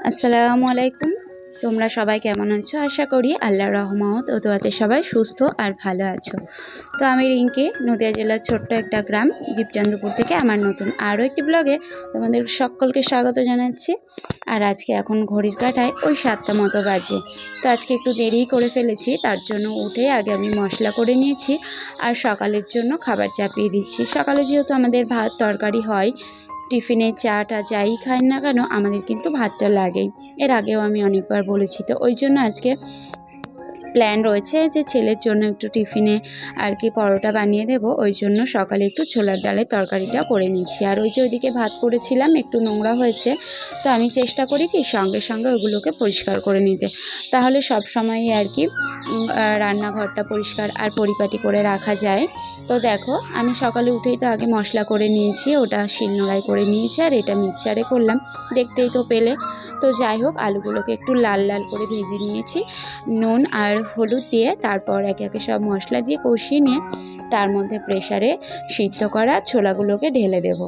আসসালামু আলাইকুম। তোমরা সবাই কেমন আছো? আশা করি আল্লাহর রহমত ও দোয়াতে সবাই সুস্থ আর ভালো আছো। তো আমি রিঙ্কি, নদিয়া জেলার ছোট্ট একটা গ্রাম দীপচন্দ্রপুর থেকে আমার নতুন আরও একটি ব্লগে তোমাদের সকলকে স্বাগত জানাচ্ছি। আর আজকে এখন ঘড়ির কাঁটায় ওই 7টা মতো বাজে। তো আজকে একটু দেরিই করে ফেলেছি, তার জন্য উঠে আগে আমি মশলা করে নিয়েছি আর সকালের জন্য খাবার চাপিয়ে দিচ্ছি। সকালে যেহেতু আমাদের ভাত তরকারি হয়, টিফিনে চাটা যাই খাই না কেন আমাদের কিন্তু ভাতটা লাগেই। এর আগেও আমি অনেকবার বলেছি, তো ওই জন্য আজকে প্ল্যান রয়েছে যে ছেলের জন্য একটু টিফিনে আর কি পরোটা বানিয়ে দেব। ওই জন্য সকালে একটু ছোলার ডালের তরকারিটা করে নিচ্ছি। আর ওই যে ওইদিকে ভাত করেছিলাম, একটু নোংরা হয়েছে, তো আমি চেষ্টা করি কি সঙ্গে সঙ্গে ওগুলোকে পরিষ্কার করে নিতে, তাহলে সব সময় আর কি রান্নাঘরটা পরিষ্কার আর পরিপাটি করে রাখা যায়। তো দেখো, আমি সকালে উঠেই তো আগে মশলা করে নিয়েছি, ওটা শিলনোড়ায় করে নিয়েছি আর এটা মিক্সচারে করলাম, দেখতেই তো পেলে। তো যাই হোক, আলুগুলোকে একটু লাল লাল করে ভেজে নিয়েছি নুন আর হলুদ দিয়ে, তারপর একে একে সব মশলা দিয়ে কষিয়ে নিয়ে তার মধ্যে প্রেসারে সিদ্ধ করা ছোলাগুলোকে ঢেলে দেব।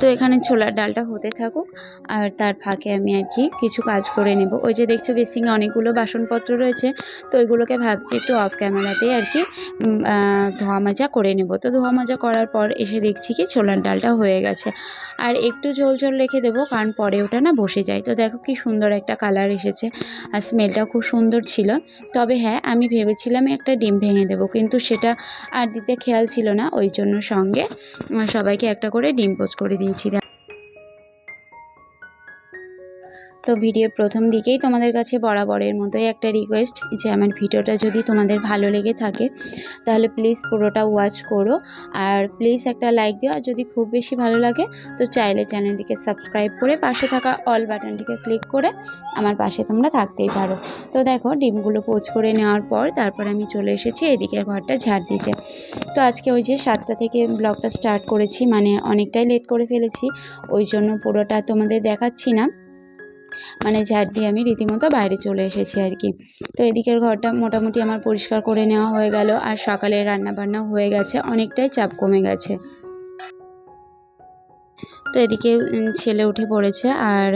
তো এখানে ছোলার ডালটা হতে থাকুক আর তার ফাঁকে আমি আর কি কিছু কাজ করে নেব। ওই যে দেখছো বেসিনে অনেকগুলো বাসনপত্র রয়েছে, তো ওইগুলোকে ভাবছি একটু অফ ক্যামেরাতেই আর কি ধোয়া মাজা করে নেব। তো ধোয়া মাজা করার পর এসে দেখছি কি ছোলার ডালটা হয়ে গেছে, আর একটু ঝোল ঝোল রেখে দেবো, কারণ পরে ওটা না বসে যায়। তো দেখো কি সুন্দর একটা কালার এসেছে আর স্মেলটা খুব সুন্দর ছিল। তবে হ্যাঁ, আমি ভেবেছিলাম একটা ডিম ভেঙে দেবো, কিন্তু সেটা আর দিতে খেয়াল ছিল না, ওই জন্য সঙ্গে সবাইকে একটা করে ডিম পোস্ট করে দিয়েছি। তো ভিডিওর প্রথম দিকেই তোমাদের কাছে বরাবরের মতোই একটা রিকোয়েস্ট, যে আমার ভিডিওটা যদি তোমাদের ভালো লেগে থাকে তাহলে প্লিজ পুরোটা ওয়াচ করো আর প্লিজ একটা লাইক দিও। আর যদি খুব বেশি ভালো লাগে তো চাইলে চ্যানেলটিকে সাবস্ক্রাইব করে পাশে থাকা অল বাটনটিকে ক্লিক করে আমার পাশে তোমরা থাকতেই পারো। তো দেখো, ডিমগুলো পোচ করে নেওয়ার পর তারপর আমি চলে এসেছি এদিকের ঘরটা ঝাড় দিতে। তো আজকে ওই যে 7টা থেকে ব্লগটা স্টার্ট করেছি, মানে অনেকটাই লেট করে ফেলেছি, ওই জন্য পুরোটা তোমাদের দেখাচ্ছি না, মানে ঝাড় দিয়ে আমি রীতিমতো বাইরে চলে এসেছি আর কি। তো এদিকের ঘরটা মোটামুটি আমার পরিষ্কার করে নেওয়া হয়ে গেল আর সকালে রান্নাবান্নাও হয়ে গেছে, অনেকটাই চাপ কমে গেছে। তো এদিকে ছেলে উঠে পড়েছে আর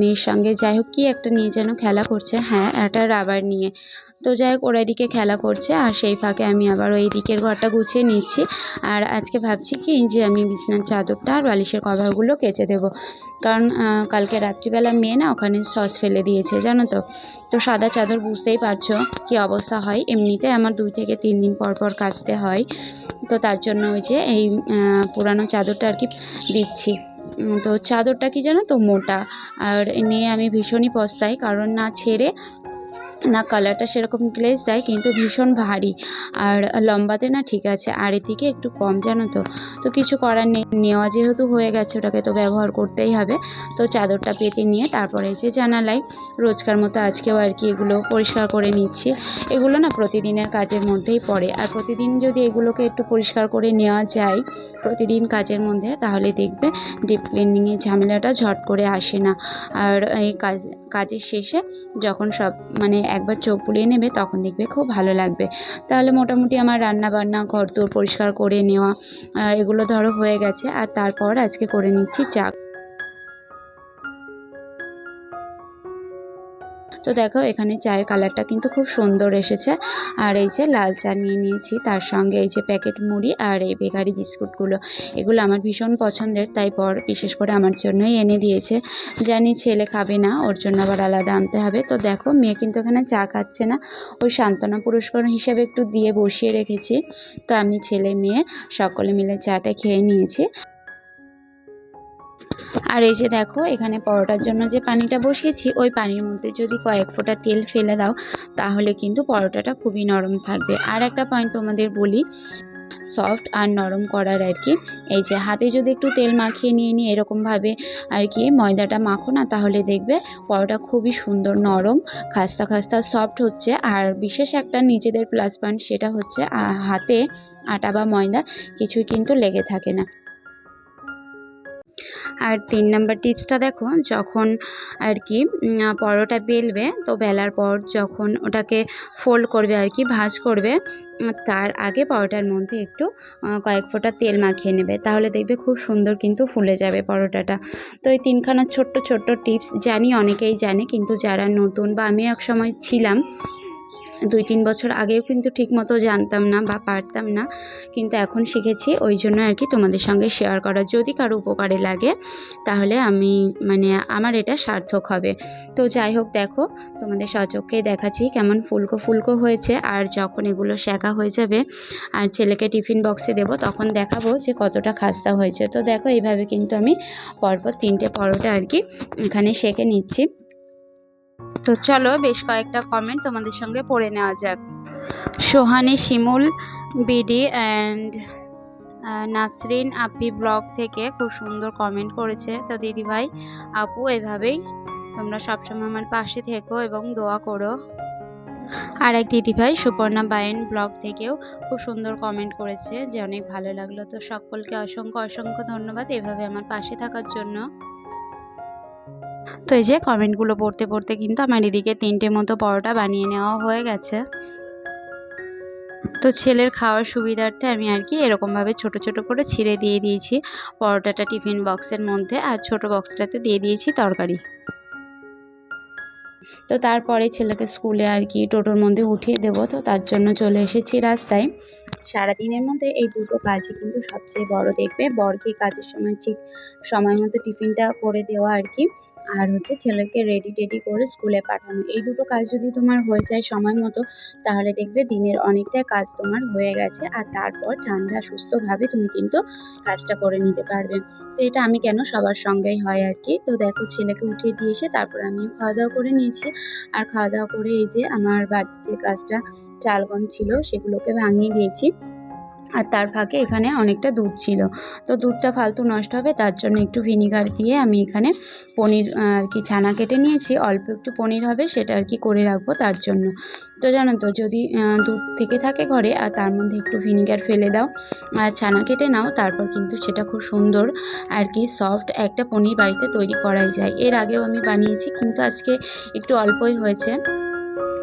মেয়ের সঙ্গে যাই হোক কী একটা নিয়ে যেন খেলা করছে, হ্যাঁ একটা রাবার নিয়ে। তো যাই হোক, ওরা এদিকে খেলা করছে আর সেই ফাঁকে আমি আবার ওই দিকের ঘরটা গুছিয়ে নিচ্ছি। আর আজকে ভাবছি কি যে আমি বিছানার চাদরটা আর বালিশের কভারগুলো কেচে দেবো, কারণ কালকে রাত্রিবেলা মেয়ে না ওখানে সস ফেলে দিয়েছে জানো তো। তো সাদা চাদর বুঝতেই পারছো কী অবস্থা হয়, এমনিতে আমার 2 থেকে 3 দিন পর পর কাচতে হয়। তো তার জন্য ওই যে এই পুরানো চাদরটা আর কি দিচ্ছি। তো চাদরটা কি জানো তো মোটা, আর নিয়ে আমি ভীষণই পস্তাই, কারণ না ছেড়ে না কালারটা সেরকম গ্লেজ দেয়, কিন্তু ভীষণ ভারী আর লম্বাতে না ঠিক আছে, আর এদিকে একটু কম জানো তো। তো কিছু করার নেই, নেওয়া যেহেতু হয়ে গেছে ওটাকে তো ব্যবহার করতেই হবে। তো চাদরটা পেতে নিয়ে তারপরে যে জানালায় রোজকার মতো আজকেও আর কি এগুলো পরিষ্কার করে নিচ্ছি। এগুলো না প্রতিদিনের কাজের মধ্যেই পড়ে, আর প্রতিদিন যদি এগুলোকে একটু পরিষ্কার করে নেওয়া যায় প্রতিদিন কাজের মধ্যে, তাহলে দেখবে ডিপ ক্লিনিংয়ের ঝামেলাটা ঝট করে আসে না। আর এই কাজের শেষে যখন সব মানে একবার চোখ বুলিয়ে নেবে তখন দেখবে খুব ভালো লাগবে। তাহলে মোটামুটি আমার রান্না বান্না ঘরদোর পরিষ্কার করে নেওয়া এগুলো ধরো হয়ে গেছে। আর তারপর আজকে করে নিচ্ছি চা। তো দেখো, এখানে চায়ের কালারটা কিন্তু খুব সুন্দর এসেছে। আর এই যে লাল চা নিয়ে নিয়েছি, তার সঙ্গে এই যে প্যাকেট মুড়ি আর এই বেকারি বিস্কুটগুলো, এগুলো আমার ভীষণ পছন্দের, তাই বিশেষ করে আমার জন্যই এনে দিয়েছে। জানি ছেলে খাবে না, ওর জন্য আবার আলাদা আনতে হবে। তো দেখো, মেয়ে কিন্তু এখানে চা খাচ্ছে না, ওই সান্ত্বনা পুরস্কার হিসেবে একটু দিয়ে বসিয়ে রেখেছি। তো আমি ছেলে মেয়ে সকলে মিলে চাটা খেয়ে নিয়েছি। আর এই যে দেখো, এখানে পরোটার জন্য যে পানিটা বসিয়েছি ওই পানির মধ্যে যদি কয়েক ফোঁটা তেল ফেলে দাও তাহলে কিন্তু পরোটাটা খুবই নরম থাকবে। আর একটা পয়েন্ট তোমাদের বলি, সফট আর নরম করার আর কি, এই যে হাতে যদি একটু তেল মাখিয়ে নিয়ে এরকমভাবে আর কি ময়দাটা মাখো না, তাহলে দেখবে পরোটা খুবই সুন্দর নরম খাস্তা খাস্তা সফট হচ্ছে। আর বিশেষ একটা নিজেদের প্লাস পয়েন্ট, সেটা হচ্ছে হাতে আটা বা ময়দা কিছুই কিন্তু লেগে থাকে না। আর 3 নাম্বার টিপসটা দেখো, যখন আর কি পরোটা বেলবে, তো বেলার পর যখন ওটাকে ফোল্ড করবে আর কি ভাঁজ করবে, তার আগে পরোটার মধ্যে একটু কয়েক ফোঁটা তেল মাখিয়ে নেবে, তাহলে দেখবে খুব সুন্দর কিন্তু ফুলে যাবে পরোটাটা। তো এই 3খানা ছোট্ট ছোট্ট টিপস জানি অনেকেই জানে, কিন্তু যারা নতুন বা আমি এক সময় ছিলাম 2-3 বছর আগেও কিন্তু ঠিকমতো জানতাম না বা পারতাম না, কিন্তু এখন শিখেছি, ওই জন্য আর কি তোমাদের সঙ্গে শেয়ার করা। যদি কারো উপকারে লাগে তাহলে আমি আমার এটা সার্থক হবে। তো যাই হোক, দেখো তোমাদের সচক্ষেই দেখাচ্ছি কেমন ফুলকো ফুলকো হয়েছে। আর যখন এগুলো সেঁকা হয়ে যাবে আর ছেলেকে টিফিন বক্সে দেবো, তখন দেখাবো যে কতটা খাস্তা হয়েছে। তো দেখো এইভাবে কিন্তু আমি পরপর 3টে পরোটা আর কি এখানে সেঁকে নিচ্ছি। তো চলো বেশ কয়েকটা কমেন্ট তোমাদের সঙ্গে পড়ে নেওয়া যাক। সোহানি শিমুল BD and Nasrin Api blog থেকে খুব সুন্দর কমেন্ট করেছে। তো দিদিভাই আপু, এভাবেই তোমরা সবসময় আমার পাশে থেকো এবং দোয়া করো। আর এক দিদিভাই সুপর্ণা বায়েন ব্লগ থেকেও খুব সুন্দর কমেন্ট করেছে যে অনেক ভালো লাগলো। তো সকলকে অসংখ্য অসংখ্য ধন্যবাদ এভাবে আমার পাশে থাকার জন্য। তো এই যে কমেন্টগুলো পড়তে পড়তে কিন্তু আমার এদিকে 3টে মতো পরোটা বানিয়ে নেওয়া হয়ে গেছে। তো ছেলের খাওয়ার সুবিধার্থে আমি আর কি এরকমভাবে ছোট ছোট করে ছিঁড়ে দিয়ে দিয়েছি পরোটাটা টিফিন বক্সের মধ্যে, আর ছোট বক্সটাতে দিয়ে দিয়েছি তরকারি। তো তারপরে ছেলেকে স্কুলে আর কি টোটোর মধ্যে উঠিয়ে দেবো, তো তার জন্য চলে এসেছি রাস্তায়। সারাদিনের মধ্যে এই দুটো কাজই কিন্তু সবচেয়ে বড়, দেখবে বরকে কাজের সময় ঠিক সময় মতো টিফিনটা করে দেওয়া আর কি, আর হচ্ছে ছেলেকে রেডি টেডি করে স্কুলে পাঠানো। এই দুটো কাজ যদি তোমার হয়ে যায় সময় মতো, তাহলে দেখবে দিনের অনেকটাই কাজ তোমার হয়ে গেছে, আর তারপর ঠান্ডা সুস্থভাবে তুমি কিন্তু কাজটা করে নিতে পারবে। তো এটা আমি কেন, সবার সঙ্গেই হয় আর কি। তো দেখো ছেলেকে উঠিয়ে দিয়ে এসে তারপর আমিও খাওয়া দাওয়া করে নিয়েছি। আর খাওয়া দাওয়া করে এই যে আমার বাড়িতে যে কাজটা চাল গম ছিল সেগুলোকে ভাঙিয়ে দিয়েছি। আর তার ফাঁকে এখানে অনেকটা দুধ ছিল, তো দুধটা ফালতু নষ্ট হবে, তার জন্য একটু ভিনিগার দিয়ে আমি এখানে পনির আর কি ছানা কেটে নিয়েছি। অল্প একটু পনির হবে, সেটা আর কি করে রাখবো তার জন্য। তো জানো তো, যদি দুধ থেকে থাকে ঘরে আর তার মধ্যে একটু ভিনিগার ফেলে দাও আর ছানা কেটে নাও, তারপর কিন্তু সেটা খুব সুন্দর আর কি সফট একটা পনির বাড়িতে তৈরি করাই যায়। এর আগেও আমি বানিয়েছি, কিন্তু আজকে একটু অল্পই হয়েছে।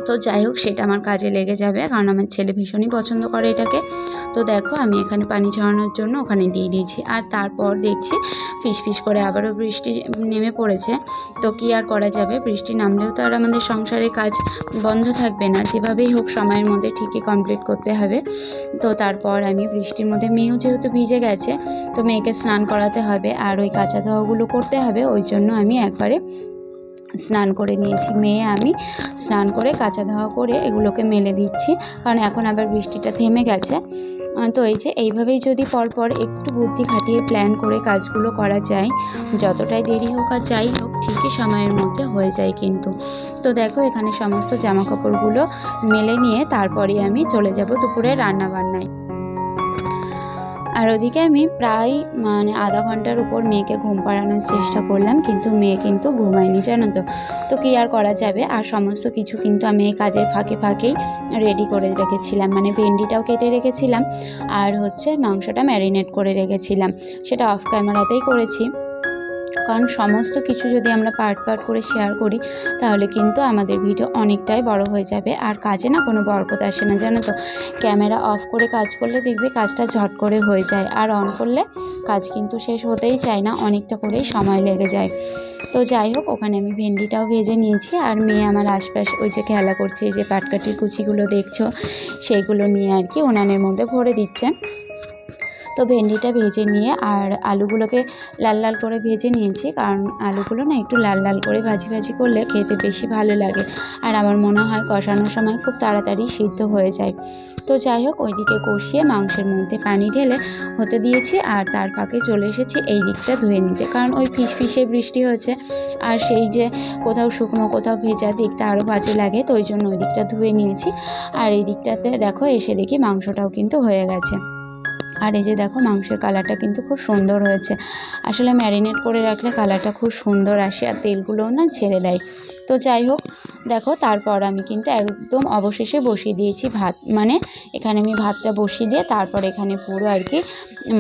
তো যাই হোক, সেটা আমার কাজে লেগে যাবে, কারণ আমার ছেলে ভীষণই পছন্দ করে এটাকে। তো দেখো আমি এখানে পানি ঝরানোর জন্য ওখানে দিয়ে দিয়েছি। আর তারপর দেখছি ফিসফিস করে আবারও বৃষ্টি নেমে পড়েছে। তো কী আর করা যাবে, বৃষ্টি নামলেও তো আর আমাদের সংসারের কাজ বন্ধ থাকবে না, যেভাবেই হোক সময়ের মধ্যে ঠিকই কমপ্লিট করতে হবে। তো তারপর আমি বৃষ্টির মধ্যে মেয়েও যেহেতু ভিজে গেছে, তো মেয়েকে স্নান করাতে হবে আর ওই কাঁচা ধোয়াগুলো করতে হবে, ওই জন্য আমি একবারে স্নান করে নিয়েছি। মেয়ে আমি স্নান করে কাঁচা ধোয়া করে এগুলোকে মেলে দিচ্ছি, কারণ এখন আবার বৃষ্টিটা থেমে গেছে। তো এই যে এইভাবেই যদি পরপর একটু বুদ্ধি খাটিয়ে প্ল্যান করে কাজগুলো করা যায়, যতটাই দেরি হোক আর যাই হোক ঠিকই সময়ের মধ্যে হয়ে যায় কিন্তু। তো দেখো এখানে সমস্ত জামাকাপড়গুলো মেলে নিয়ে তারপরে আমি চলে যাব দুপুরে রান্নাবান্নায়। আর ওদিকে আমি প্রায় আধা ঘন্টার উপর মেয়েকে ঘুম পাড়ানোর চেষ্টা করলাম, কিন্তু মেয়ে কিন্তু ঘুমায়নি, জানো তো। তো কী আর করা যাবে, আর সমস্ত কিছু কিন্তু আমি এই কাজের ফাঁকে ফাঁকেই রেডি করে রেখেছিলাম, ভেন্ডিটাও কেটে রেখেছিলাম আর হচ্ছে মাংসটা ম্যারিনেট করে রেখেছিলাম, সেটা অফ ক্যামেরাতেই করেছি। কারণ সমস্ত কিছু যদি আমরা পার্ট পার্ট করে শেয়ার করি, তাহলে কিন্তু আমাদের ভিডিও অনেকটাই বড় হয়ে যাবে, আর কাজে না কোনো বরকত আসে না, জানো তো। ক্যামেরা অফ করে কাজ করলে দেখবে কাজটা ঝট করে হয়ে যায়, আর অন করলে কাজ কিন্তু শেষ হতেই চায় না, অনেকটা করেই সময় লেগে যায়। তো যাই হোক, ওখানে আমি ভেন্ডিটাও ভেজে নিয়েছি, আর মেয়ে আমার আশপাশ ওই যে খেলা করছে, এই যে পাটকাঠির কুচিগুলো দেখছো, সেইগুলো নিয়ে আর কি উনানের মধ্যে ভরে দিচ্ছে। তো ভেন্ডিটা ভেজে নিয়ে আর আলুগুলোকে লাল লাল করে ভেজে নিয়েছি, কারণ আলুগুলো না একটু লাল লাল করে ভাজি ভাজি করলে খেতে বেশি ভালো লাগে, আর আমার মনে হয় কষানোর সময় খুব তাড়াতাড়ি সিদ্ধ হয়ে যায়। তো যাই হোক, ওইদিকে কষিয়ে মাংসের মধ্যে পানি ঢেলে হতে দিয়েছি, আর তার ফাঁকে চলে এসেছি এই দিকটা ধুয়ে নিতে, কারণ ওই ফিসফিসে বৃষ্টি হয়েছে, আর সেই যে কোথাও শুকনো কোথাও ভেজা দিকটা আরও বাজে লাগে, তো ওই জন্য ওই দিকটা ধুয়ে নিয়েছি। আর এই দিকটাতে দেখো এসে দেখি মাংসটাও কিন্তু হয়ে গেছে। আর এই যে দেখো মাংসের কালারটা কিন্তু খুব সুন্দর হয়েছে। আসলে ম্যারিনেট করে রাখলে কালারটা খুব সুন্দর আসে আর তেলগুলোও না ছেড়ে দেয়। তো যাই হোক, দেখো তারপর আমি কিন্তু একদম অবশেষে বসিয়ে দিয়েছি ভাত, মানে এখানে আমি ভাতটা বসিয়ে দিয়ে তারপর এখানে পুরো আর কি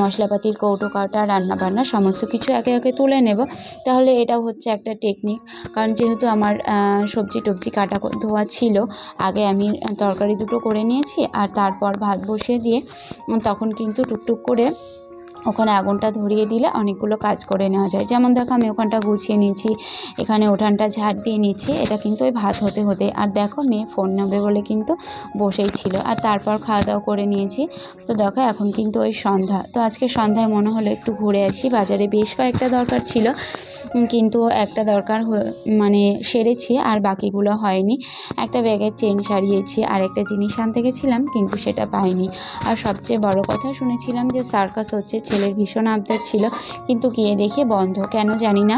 মশলাপাতির কৌটো কাটা রান্নাবান্না সমস্ত কিছু একে একে তুলে নেব। তাহলে এটাও হচ্ছে একটা টেকনিক, কারণ যেহেতু আমার সবজি টবজি কাটা ধোয়া ছিল, আগে আমি তরকারি দুটো করে নিয়েছি আর তারপর ভাত বসিয়ে দিয়ে তখন কিন্তু টুকটুক করে ওখানে আগুনটা ধরিয়ে দিলে অনেকগুলো কাজ করে নেওয়া যায়। যেমন দেখো আমি ওখানটা গুছিয়ে নিয়েছি, এখানে উঠানটা ঝাড় দিয়ে নিচ্ছি, এটা কিন্তু ওই ভাত হতে হতে। আর দেখো মেয়ে ফোন নেবে বলে কিন্তু বসেই ছিল, আর তারপর খাওয়া দাওয়া করে নিয়েছি। তো দেখো এখন কিন্তু ওই সন্ধ্যা, তো আজকে সন্ধ্যায় মনে হলো একটু ঘুরে আসি, বাজারে বেশ কয়েকটা দরকার ছিল, কিন্তু একটা দরকার মানে সেরেছি আর বাকিগুলো হয়নি। একটা ব্যাগের চেন সারিয়েছি আর একটা জিনিস আনতে গেছিলাম কিন্তু সেটা পাইনি। আর সবচেয়ে বড় কথা, শুনেছিলাম যে সার্কাস হচ্ছে, ছেলের ভীষণ আবদার ছিল, কিন্তু গিয়ে দেখে বন্ধ, কেন জানি না।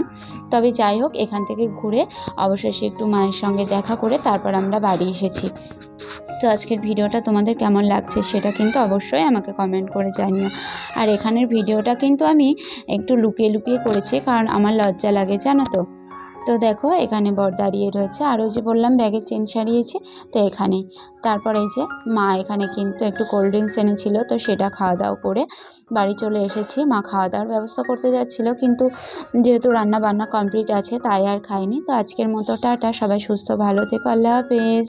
তবে যাই হোক, এখান থেকে ঘুরে অবশেষে একটু মায়ের সঙ্গে দেখা করে তারপর আমরা বাড়ি এসেছি। তো আজকের ভিডিওটা তোমাদের কেমন লাগছে সেটা কিন্তু অবশ্যই আমাকে কমেন্ট করে জানিও। আর এখানের ভিডিওটা কিন্তু আমি একটু লুকিয়ে লুকিয়ে করেছি, কারণ আমার লজ্জা লাগে, জানো তো। তো দেখো এখানে বর দাঁড়িয়ে রয়েছে, আর ওই যে বললাম ব্যাগে চেন সারিয়েছি, তো এখানেই। তারপর এই যে মা এখানে কিন্তু একটু কোল্ড ড্রিঙ্কস এনেছিল, তো সেটা খাওয়া দাওয়া করে বাড়ি চলে এসেছি। মা খাওয়া দাওয়ার ব্যবস্থা করতে যাচ্ছিলো, কিন্তু যেহেতু রান্না বান্না কমপ্লিট আছে তাই আর খাইনি। তো আজকের মতো টাটা, সবাই সুস্থ ভালো থেকো, আল্লাহ হাফেজ।